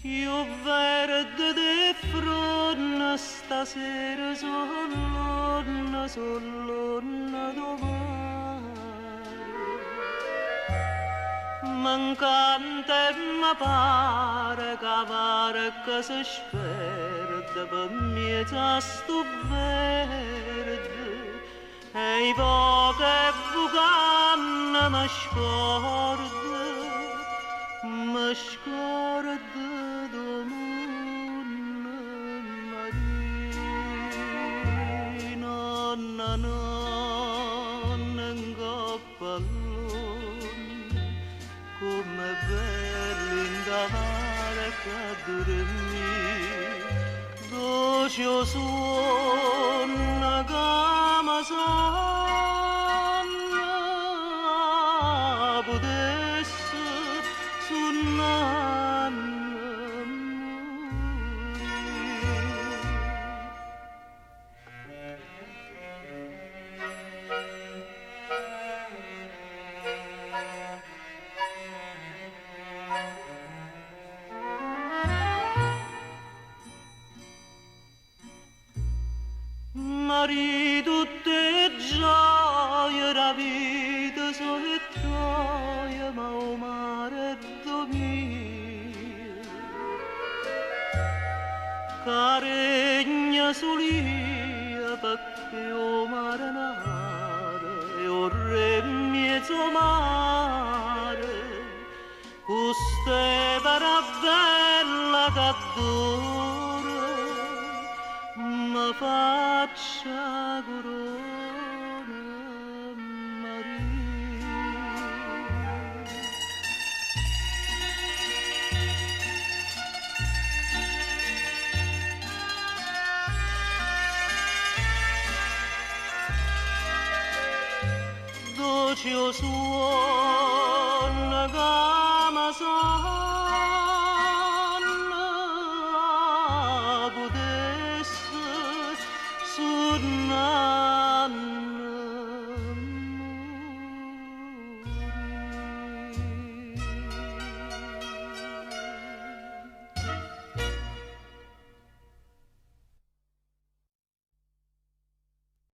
Io verde di fronte stasera solo domani. M'encanta e m'appare cavare che si sperde per mezzo a sto verde. E i poche bucanne mi scorda domani marina, nonna in cappellone, come belli in davare che dormire, dolce suona come sanna, potesse suonare. Marito te gioia la vita sono gioia ma o mare domia caregna solia perché o mare nare e o re mezzo mare queste para bella che ma faccia corona Maria. Dolce suono